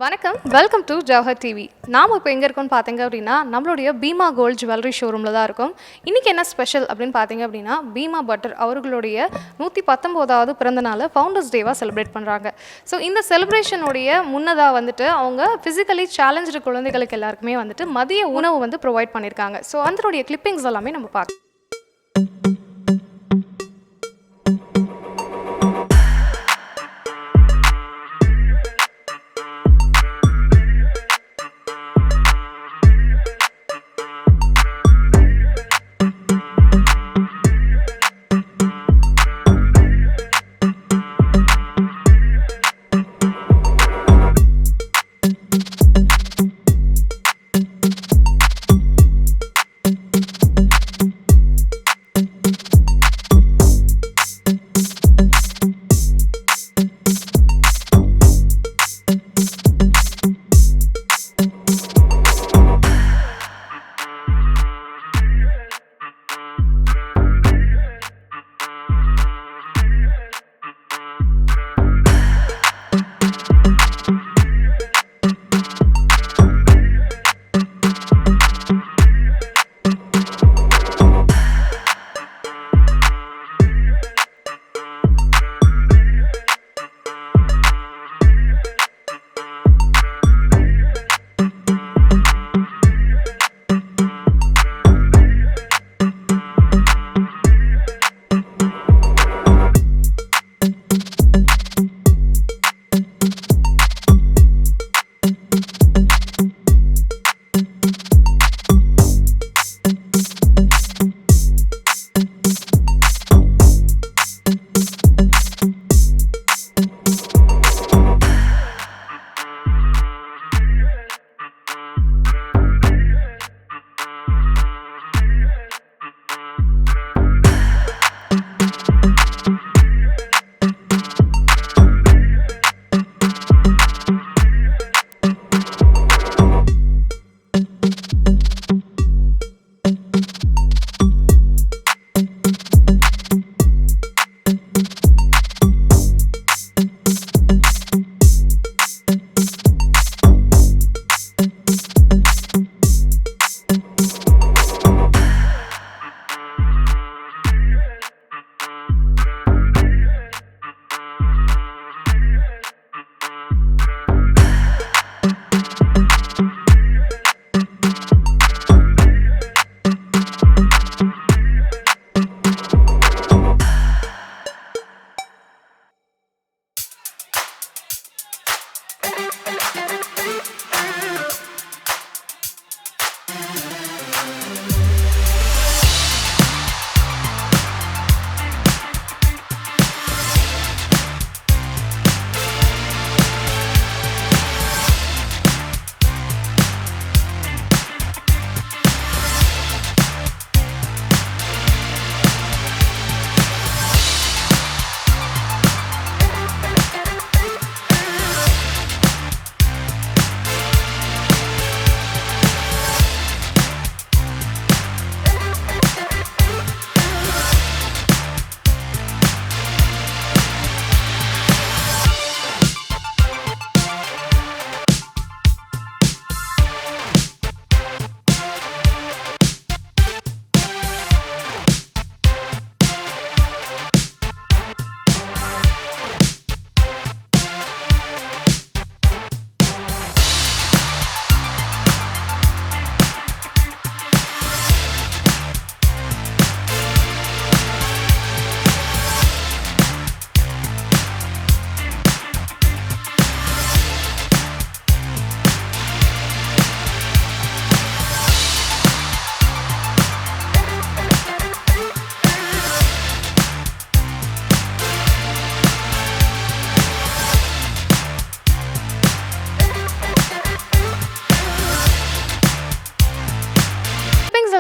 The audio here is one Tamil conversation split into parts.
வணக்கம், வெல்கம் டு ஜவஹர் டிவி. நாம் இப்போ எங்கே இருக்கோம்னு பார்த்தீங்க அப்படின்னா நம்மளுடைய பீமா கோல்ட் ஜுவல்லரி ஷோரூமில் தான் இருக்கும். இன்றைக்கி என்ன ஸ்பெஷல் அப்படின்னு பார்த்தீங்க அப்படின்னா பீமா பட்டர் அவர்களுடைய 119வது பிறந்தநாளை ஃபவுண்டர்ஸ் டேவாக செலிப்ரேட் பண்ணுறாங்க. ஸோ இந்த செலிப்ரேஷனுடைய முன்னதாக வந்துட்டு அவங்க ஃபிசிக்கலி சேலஞ்சு குழந்தைகளுக்கு எல்லாருக்குமே வந்துட்டு மதிய உணவு வந்து ப்ரொவைட் பண்ணியிருக்காங்க. ஸோ அதனுடைய கிளிப்பிங்ஸ் எல்லாமே நம்ம பார்க்கலாம்.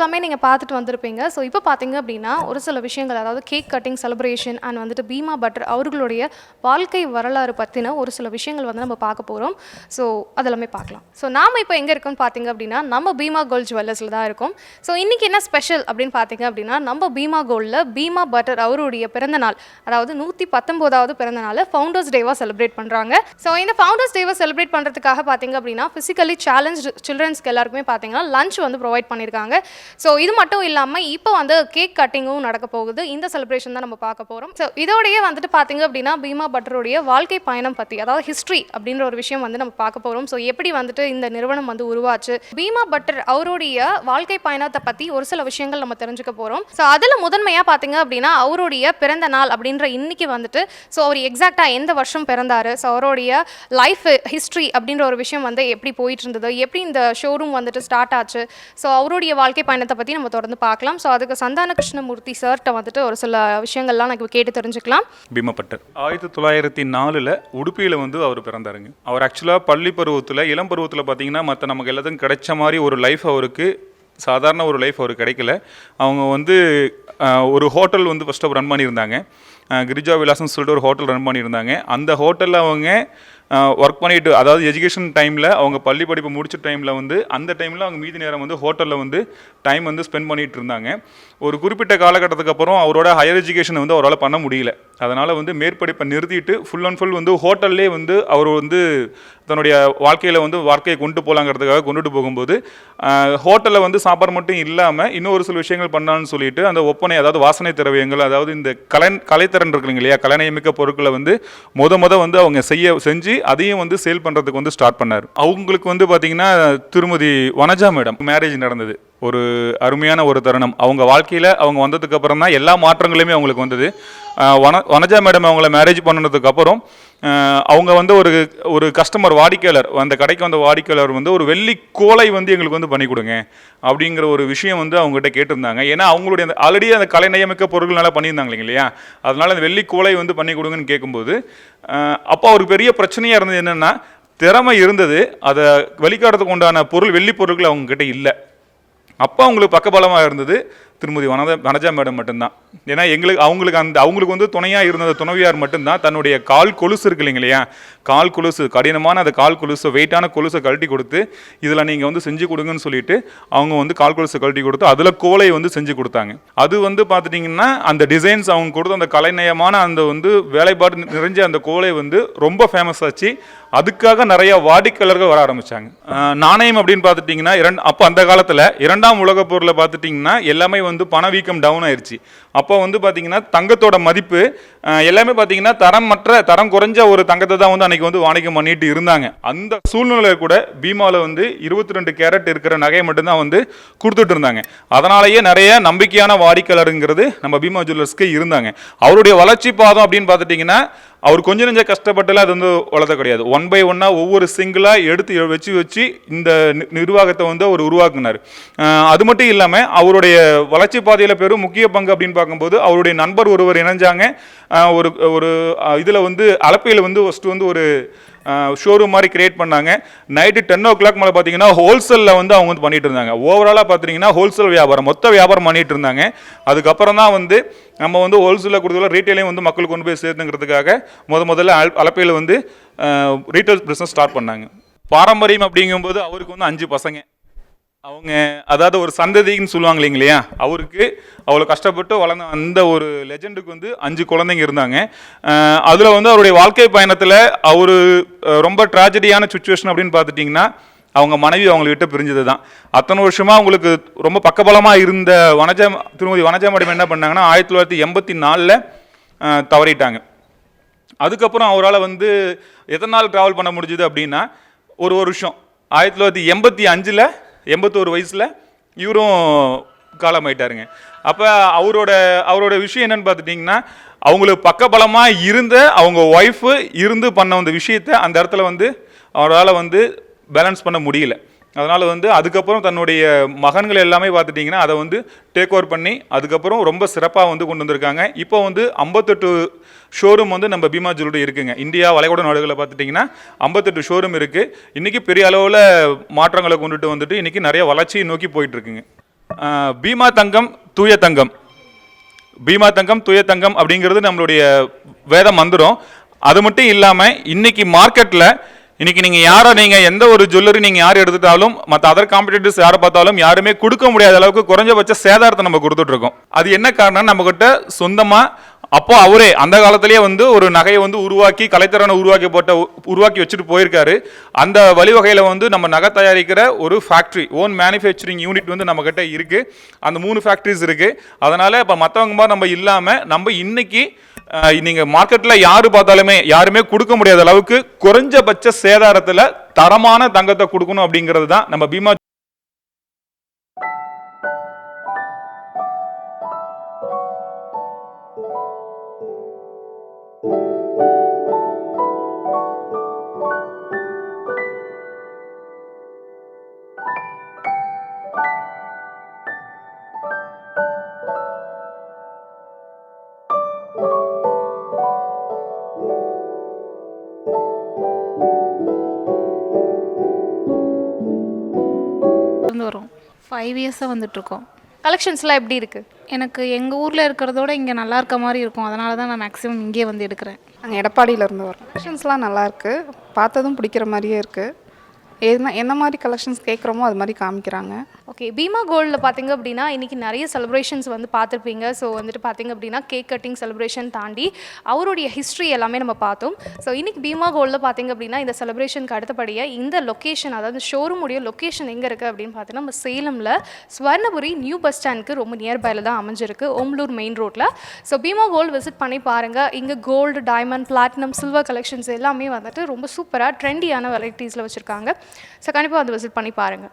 எல்லாமே நீங்கள் பார்த்துட்டு வந்திருப்பீங்க. ஸோ இப்போ பார்த்தீங்க அப்படின்னா ஒரு சில விஷயங்கள், அதாவது கேக் கட்டிங் செலிப்ரேஷன் அண்ட் வந்துட்டு பீமா பட்டர் அவர்களுடைய வாழ்க்கை வரலாறு பற்றின ஒரு சில விஷயங்கள் வந்து நம்ம பார்க்க போகிறோம். ஸோ அதெல்லாமே பார்க்கலாம். ஸோ நாம் இப்போ எங்கே இருக்கோம்னு பார்த்தீங்க அப்படின்னா நம்ம பீமா கோல்ட் ஜுவல்லர்ஸில் தான் இருக்கும். ஸோ இன்றைக்கி என்ன ஸ்பெஷல் அப்படின்னு பார்த்தீங்க அப்படின்னா நம்ம பீமா கோல்டில் பீமா பட்டர் அவருடைய பிறந்தநாள், அதாவது 119வது பிறந்தநாளை ஃபவுண்டர்ஸ் டேவாக செலிப்ரேட் பண்ணுறாங்க. ஸோ இந்த ஃபவுண்டர்ஸ் டேவை செலிப்ரேட் பண்ணுறதுக்காக பார்த்தீங்க அப்படின்னா ஃபிசிக்கலி சேலஞ்ச் சில்ட்ரன்ஸ்க்கு எல்லாருக்குமே பார்த்தீங்கன்னா லஞ்ச் வந்து ப்ரொவைட் பண்ணியிருக்காங்க. ஸோ இது மட்டும் இல்லாமல் இப்போ வந்து கேக் கட்டிங்கும் நடக்க போகுது. இந்த செலிப்ரேஷன் தான் நம்ம பார்க்க போகிறோம். ஸோ இதோடையே வந்துட்டு பார்த்தீங்க அப்படின்னா பீமா பட்டருடைய வாழ்க்கை பயணம் பற்றி, அதாவது ஹிஸ்ட்ரி அப்படின்ற ஒரு விஷயம் வந்து நம்ம பார்க்க போகிறோம். ஸோ எப்படி வந்துட்டு இந்த நிறுவனம் வந்து உருவாச்சு, பீமா பட்டர் அவருடைய வாழ்க்கை பயணத்தை பற்றி ஒரு சில விஷயங்கள் நம்ம தெரிஞ்சுக்க போகிறோம். ஸோ அதில் முதன்மையாக பார்த்தீங்க அப்படின்னா அவருடைய பிறந்த நாள் அப்படின்ற இன்னைக்கு வந்துட்டு ஸோ அவர் எக்ஸாக்டாக எந்த வருஷம் பிறந்தார், ஸோ அவருடைய லைஃப் ஹிஸ்ட்ரி அப்படின்ற ஒரு விஷயம் வந்து எப்படி போயிட்டு இருந்தது, எப்படி இந்த ஷோரூம் வந்துட்டு ஸ்டார்ட் ஆச்சு, ஸோ அவருடைய வாழ்க்கை பயணத்தை பற்றி நம்ம தொடர்ந்து பார்க்கலாம். ஸோ அதுக்கு சந்தான கிருஷ்ணமூர்த்தி சார்கிட்ட வந்துட்டு ஒரு சில விஷயங்கள்லாம் எனக்கு கேட்டு தெரிஞ்சுக்கலாம். பீமா பட்டர் 1904 உடுப்பியில் வந்து அவர் பிறந்தாருங்க. அவர் ஆக்சுவலாக பள்ளி பருவத்தில், இளம் பருவத்தில் பார்த்தீங்கன்னா மற்ற நமக்கு எல்லாத்துக்கும் கிடைச்ச மாதிரி ஒரு லைஃப் அவருக்கு, சாதாரண ஒரு லைஃப் அவருக்கு கிடைக்கல. அவங்க வந்து ஒரு ஹோட்டல் வந்து ஃபஸ்ட்டு ரன் பண்ணியிருந்தாங்க. கிரிஜா விலாசம்னு சொல்லிட்டு ஒரு ஹோட்டல் ரன் பண்ணியிருந்தாங்க. அந்த ஹோட்டலில் அவங்க ஒர்க் பண்ணிட்டு, அதாவது எஜுகேஷன் டைமில் அவங்க பள்ளி படிப்பு முடிச்ச டைமில் வந்து அந்த டைமில் அவங்க மீதி நேரம் வந்து ஹோட்டலில் வந்து டைம் வந்து ஸ்பெண்ட் பண்ணிகிட்டு இருந்தாங்க. ஒரு குறிப்பிட்ட காலகட்டத்துக்கு அப்புறம் அவரோட ஹையர் எஜுகேஷனை வந்து அவரால் பண்ண முடியல. அதனால் வந்து மேற்படிப்பை நிறுத்திட்டு ஃபுல் அண்ட் ஃபுல் வந்து ஹோட்டல்லே வந்து அவர் வந்து தன்னுடைய வாழ்க்கையை கொண்டு போகலாங்கிறதுக்காக கொண்டுட்டு போகும்போது ஹோட்டலில் வந்து சாப்பாடு மட்டும் இல்லாமல் இன்னொரு சில விஷயங்கள் பண்ணான்னு சொல்லிட்டு அந்த ஒப்பனை, அதாவது வாசனை திரவியங்கள், அதாவது இந்த கலைத்திறன் இருக்குங்க இல்லையா, கலைநயமிக்க பொருட்களை வந்து வந்து அவங்க செஞ்சு அதையும் வந்து சேல் பண்ணுறதுக்கு வந்து ஸ்டார்ட் பண்ணார். அவங்களுக்கு வந்து பார்த்தீங்கன்னா திருமதி வனஜா மேடம் மேரேஜ் நடந்தது. ஒரு அருமையான ஒரு தருணம். அவங்க வாழ்க்கையில் அவங்க வந்ததுக்கு அப்புறம் தான் எல்லா மாற்றங்களுமே அவங்களுக்கு வந்தது. வனஜா மேடம் அவங்கள மேரேஜ் பண்ணதுக்கப்புறம் அவங்க வந்து ஒரு கஸ்டமர், வாடிக்கையாளர், அந்த கடைக்கு வந்த வாடிக்கையாளர் வந்து ஒரு வெள்ளி கோலை வந்து எங்களுக்கு வந்து பண்ணி கொடுங்க அப்படிங்கிற ஒரு விஷயம் வந்து அவங்ககிட்ட கேட்டிருந்தாங்க. ஏன்னா அவங்களுடைய அந்த ஆல்ரெடி அந்த கலைநயமிக்க பொருட்கள் நல்லா பண்ணியிருந்தாங்க இல்லையா, அதனால அந்த வெள்ளி கோலை வந்து பண்ணி கொடுங்கன்னு கேட்கும்போது அப்போ அவருக்கு பெரிய பிரச்சனையாக இருந்தது. என்னென்னா திறமை இருந்தது, அதை வெளிக்காட்டுறதுக்கு உண்டான வெள்ளி பொருட்கள் அவங்ககிட்ட இல்லை. அப்போ அவங்களுக்கு பக்கபலமாக இருந்தது திருமதி வனஜா மேடம் மட்டும்தான். ஏன்னா அவங்களுக்கு வந்து துணையாக இருந்த துணைவியார் மட்டும்தான் தன்னுடைய கால் கொலுசு இருக்கு இல்லைங்களையா, கால் கொலுசு, கடினமான அந்த கால் கொலுசு, வெயிட்டான கொலுசை கழட்டி கொடுத்து இதில் நீங்கள் வந்து செஞ்சு கொடுங்கன்னு சொல்லிட்டு அவங்க வந்து கால் கொலுசை கழட்டி கொடுத்து அதில் கோலை வந்து செஞ்சு கொடுத்தாங்க. அது வந்து பார்த்துட்டிங்கன்னா அந்த டிசைன்ஸ் அவங்க கொடுத்த அந்த கலைநயமான அந்த வந்து வேலைப்பாடு நிறைஞ்ச அந்த கோலை வந்து ரொம்ப ஃபேமஸ் ஆச்சு. அதுக்காக நிறைய வாடிக்கையாளர்கள் வர ஆரம்பித்தாங்க. நாணயம் அப்படின்னு பார்த்துட்டிங்கன்னா அப்போ அந்த காலத்தில் 2ஆம் உலகப் போரில் பார்த்துட்டிங்கன்னா எல்லாமே வந்து பணவீக்கம் டவுன் ஆயிடுச்சு. அப்போ வந்து பார்த்தீங்கன்னா தங்கத்தோட மதிப்பு எல்லாமே பார்த்தீங்கன்னா தரம் குறைஞ்ச ஒரு தங்கத்தை தான் வந்து அன்னைக்கு வந்து வாணிகம் பண்ணிட்டு இருந்தாங்க. அந்த சூழ்நிலை கூட பீமாவில் வந்து 22 கேரட் இருக்கிற நகையை மட்டும்தான் வந்து கொடுத்துட்டு இருந்தாங்க. அதனாலேயே நிறைய நம்பிக்கையான வாடிக்கையாளருங்கிறது நம்ம பீமா ஜுவல்லர்ஸ்க்கு இருந்தாங்க. அவருடைய வளர்ச்சி பாதம் அப்படின்னு பார்த்துட்டிங்கன்னா அவர் கொஞ்சம் நெஞ்ச கஷ்டப்பட்டுலாம் அது வந்து வளர்த்த கிடையாது. 1 by 1 ஒவ்வொரு சிங்கிளாக எடுத்து வச்சு இந்த நிர்வாகத்தை வந்து அவர் உருவாக்குனார். அது மட்டும் இல்லாமல் அவருடைய வளர்ச்சி பாதையில் பெரும் முக்கிய பங்கு அப்படின்னு பார்க்கும்போது அவருடைய நண்பர் ஒருவர் இணைஞ்சாங்க. ஒரு இதில் வந்து அலப்பையில் வந்து ஃபஸ்ட்டு வந்து ஒரு ஷோரூம் மாதிரி கிரியேட் பண்ணாங்க. நைட்டு 10 o'clock மேலே பார்த்தீங்கன்னா ஹோல்சேலில் வந்து அவங்க வந்து பண்ணிட்டு இருந்தாங்க. ஓவராலாக பார்த்தீங்கன்னா ஹோல்சேல் வியாபாரம், மொத்த வியாபாரம் பண்ணிட்டு இருந்தாங்க. அதுக்கப்புறம் தான் வந்து நம்ம வந்து ஹோல்சேலில் கொடுத்ததில் ரீட்டைலையும் வந்து மக்களுக்கு கொண்டு போய் சேர்த்துங்கிறதுக்காக முதல்ல அலப்பையில் வந்து ரீட்டைல் பிஸ்னஸ் ஸ்டார்ட் பண்ணாங்க. பாரம்பரியம் அப்படிங்கும்போது அவருக்கு வந்து 5 பசங்க. அவங்க அதாவது ஒரு சந்ததின்னு சொல்லுவாங்க இல்லைங்களையா, அவருக்கு அவ்வளோ கஷ்டப்பட்டு வளர்ந்த அந்த ஒரு லெஜெண்டுக்கு வந்து 5 குழந்தைங்க இருந்தாங்க. அதில் வந்து அவருடைய வாழ்க்கை பயணத்தில் அவர் ரொம்ப ட்ராஜடியான சுச்சுவேஷன் அப்படின்னு பார்த்துட்டிங்கன்னா அவங்க மனைவி அவங்களை விட்டு பிரிஞ்சது தான். அத்தனை வருஷமாக அவங்களுக்கு ரொம்ப பக்கபலமாக இருந்த திருமதி வனஜா மேடம் என்ன பண்ணாங்கன்னா 1984 தவறிட்டாங்க. அதுக்கப்புறம் அவரால் வந்து எத்தனை நாள் ட்ராவல் பண்ண முடிஞ்சுது அப்படின்னா ஒரு வருஷம். 1985 81 வயசில் இவரும் காலமாயிட்டாருங்க. அப்போ அவரோட விஷயம் என்னன்னு பார்த்துட்டிங்கன்னா அவங்களுக்கு பக்கபலமாக இருந்த அவங்க ஒய்ஃபு இருந்து பண்ண அந்த விஷயத்தை அந்த இடத்துல வந்து அவரால் வந்து பேலன்ஸ் பண்ண முடியல. அதனால் வந்து அதுக்கப்புறம் தன்னுடைய மகன்கள் எல்லாமே பார்த்துட்டிங்கன்னா அதை வந்து டேக் ஓவர் பண்ணி அதுக்கப்புறம் ரொம்ப சிறப்பாக வந்து கொண்டு வந்திருக்காங்க. இப்போ வந்து 58 ஷோரூம் வந்து நம்ம பீமா ஜுவல்லரி இருக்குங்க. இந்தியா வளைகுடா நாடுகளில் பார்த்துட்டிங்கன்னா 58 ஷோரூம் இருக்குது. இன்றைக்கி பெரிய அளவில் மாற்றங்களை கொண்டுட்டு வந்துட்டு இன்றைக்கி நிறைய வளர்ச்சியை நோக்கி போயிட்டுருக்குங்க. பீமா தங்கம் தூய தங்கம், பீமா தங்கம் தூய தங்கம் அப்படிங்கிறது நம்மளுடைய வேத மந்திரம். அது மட்டும் இல்லாமல் இன்னைக்கு மார்க்கெட்டில் இன்னைக்கு நீங்கள் எந்த ஒரு ஜுவல்லரி நீங்கள் யார் எடுத்துட்டாலும் மற்ற அதர் காம்படிட்டர்ஸ் யாரை பார்த்தாலும் யாருமே கொடுக்க முடியாத அளவுக்கு குறைஞ்சபட்ச சேதாரத்தை நம்ம கொடுத்துட்ருக்கோம். அது என்ன காரணம், நம்மக்கிட்ட சொந்தமாக அப்போ அவரே அந்த காலத்திலேயே வந்து ஒரு நகையை வந்து உருவாக்கி கலைத்திறனை உருவாக்கி வச்சுட்டு போயிருக்காரு. அந்த வழிவகையில் வந்து நம்ம நகை தயாரிக்கிற ஒரு ஃபேக்ட்ரி, ஓன் மேனுஃபேக்சரிங் யூனிட் வந்து நம்மக்கிட்ட இருக்குது. அந்த 3 ஃபேக்ட்ரிஸ் இருக்குது. அதனால் இப்போ மற்றவங்க மாதிரி நம்ம இல்லாமல் நம்ம இன்னைக்கு நீங்கள் மார்க்கெட்டில் யார் பார்த்தாலுமே யாருமே கொடுக்க முடியாத அளவுக்கு குறைஞ்சபட்ச சேதாரத்தில் தரமான தங்கத்தை கொடுக்கணும் அப்படிங்கிறது தான் நம்ம பீமா வரும் 5 இயர்ஸாக வந்துட்டுருக்கோம். கலெக்ஷன்ஸ்லாம் எப்படி இருக்குது? எனக்கு எங்கள் ஊரில் இருக்கிறதோட இங்கே நல்லா இருக்க மாதிரி இருக்கும். அதனால தான் நான் மேக்ஸிமம் இங்கே வந்து எடுக்கிறேன். நாங்கள் எடப்பாடியிலேருந்து வரோம். கலெக்ஷன்ஸ்லாம் நல்லாயிருக்கு, பார்த்ததும் பிடிக்கிற மாதிரியே இருக்குது. என்ன மாதிரி கலெக்ஷன்ஸ் கேட்குறோமோ அது மாதிரி காமிக்கிறாங்க. ஓகே, பீமா கோல்டில் பார்த்தீங்க அப்படின்னா இன்றைக்கி நிறைய செலிப்ரேஷன்ஸ் வந்து பார்த்துருப்பீங்க. ஸோ வந்துட்டு பார்த்தீங்க அப்படின்னா கேக் கட்டிங் செலிப்ரேஷன் தாண்டி அவருடைய ஹிஸ்ட்ரி எல்லாமே நம்ம பார்த்தோம். ஸோ இன்றைக்கி பீமா கோல்டில் பார்த்தீங்க அப்படின்னா இந்த செலிப்ரேஷனுக்கு அடுத்தபடியாக இந்த லொக்கேஷன், அதாவது ஷோரூமுடைய லொக்கேஷன் எங்கே இருக்குது அப்படின்னு பார்த்தீங்கன்னா நம்ம சேலமில் ஸ்வர்ணபுரி நியூ பஸ் ஸ்டாண்டுக்கு ரொம்ப நியர்பையில் தான் அமைஞ்சிருக்கு, ஓம்லூர் மெயின் ரோட்டில். ஸோ பீமா கோல்டு விசிட் பண்ணி பாருங்கள். இங்கே gold, diamond, platinum, silver collections எல்லாமே வந்துட்டு ரொம்ப சூப்பராக ட்ரெண்டியான வெரைட்டிஸில் வச்சுருக்காங்க. ஸோ கண்டிப்பாக வந்து விசிட் பண்ணி பாருங்கள்.